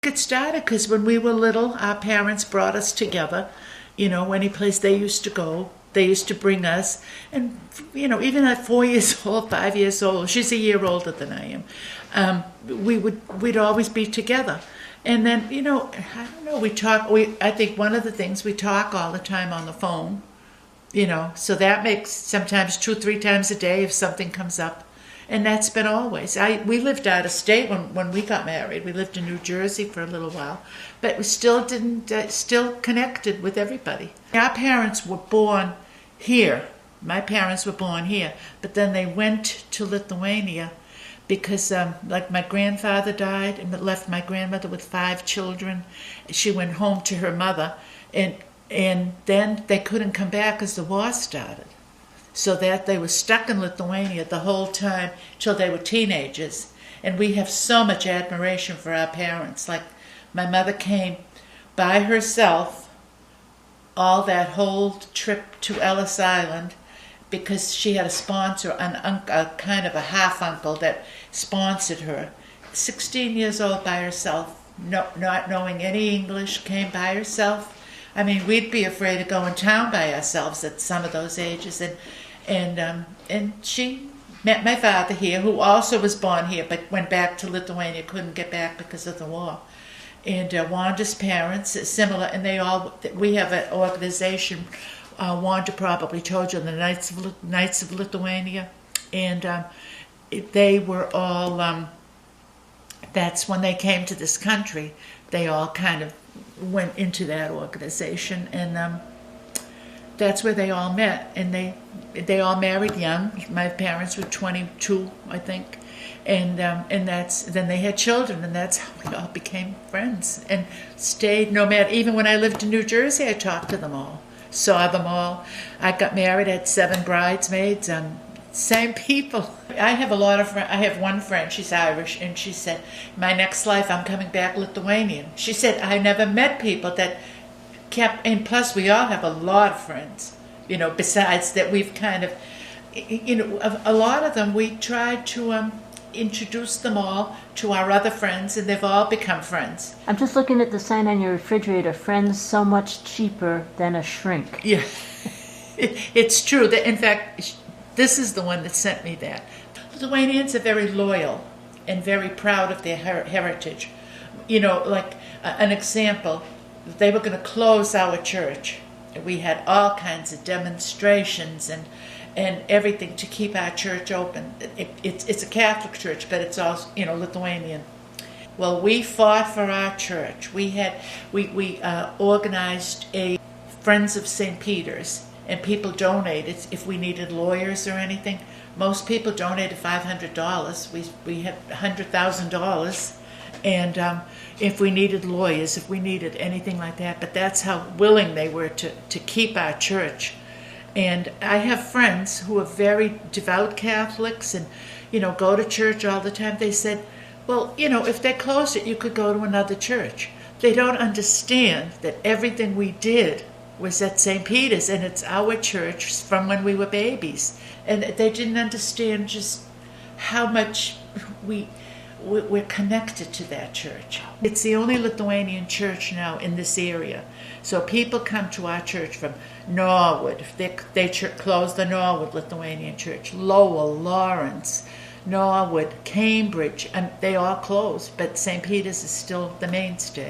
It started because when we were little, our parents brought us together. Any place they used to go, they used to bring us. And, even at 4 years old, 5 years old, she's a year older than I am, we'd always be together. And then, I don't know, I think one of the things, we talk all the time on the phone, so that makes sometimes 2-3 times a day if something comes up. And that's been always. We lived out of state when we got married. We lived in New Jersey for a little while, but we still still connected with everybody. Our parents were born here. My parents were born here, but then they went to Lithuania because, my grandfather died and left my grandmother with 5 children. She went home to her mother, and then they couldn't come back because the war started. So that they were stuck in Lithuania the whole time till they were teenagers. And we have so much admiration for our parents. Like, my mother came by herself all that whole trip to Ellis Island because she had a sponsor, a kind of a half-uncle that sponsored her. 16 years old by herself, not knowing any English, came by herself. I mean, we'd be afraid to go in town by ourselves at some of those ages. And she met my father here, who also was born here, but went back to Lithuania, couldn't get back because of the war. And Wanda's parents, similar, and we have an organization, Wanda probably told you, the Knights of Lithuania. And they were all, that's when they came to this country, they all kind of went into that organization, and that's where they all met, and they all married young. My parents were 22, I think, and then they had children, and that's how we all became friends and stayed. No matter, even when I lived in New Jersey, I talked to them all, saw them all. I got married, I had 7 bridesmaids, same people. I have a lot of friends. I have one friend, she's Irish, and she said, my next life I'm coming back Lithuanian. She said, I never met people that kept, and plus we all have a lot of friends, besides that we've kind of, a lot of them, we tried to introduce them all to our other friends, and they've all become friends. I'm just looking at the sign on your refrigerator, friends so much cheaper than a shrink. Yeah, it's true. In fact, this is the one that sent me that. Lithuanians are very loyal and very proud of their heritage. Like an example, they were going to close our church. We had all kinds of demonstrations and everything to keep our church open. It's a Catholic church, but it's also, Lithuanian. Well, we fought for our church. We organized a Friends of St. Peter's, and people donated if we needed lawyers or anything. Most people donated $500. We had $100,000, and if we needed lawyers, if we needed anything like that. But that's how willing they were to keep our church. And I have friends who are very devout Catholics and, go to church all the time. They said, well, if they closed it, you could go to another church. They don't understand that everything we did was at St. Peter's, and it's our church from when we were babies. And they didn't understand just how much we're connected to that church. It's the only Lithuanian church now in this area. So people come to our church from Norwood. They closed the Norwood Lithuanian church. Lowell, Lawrence, Norwood, Cambridge, and they all closed. But St. Peter's is still the mainstay.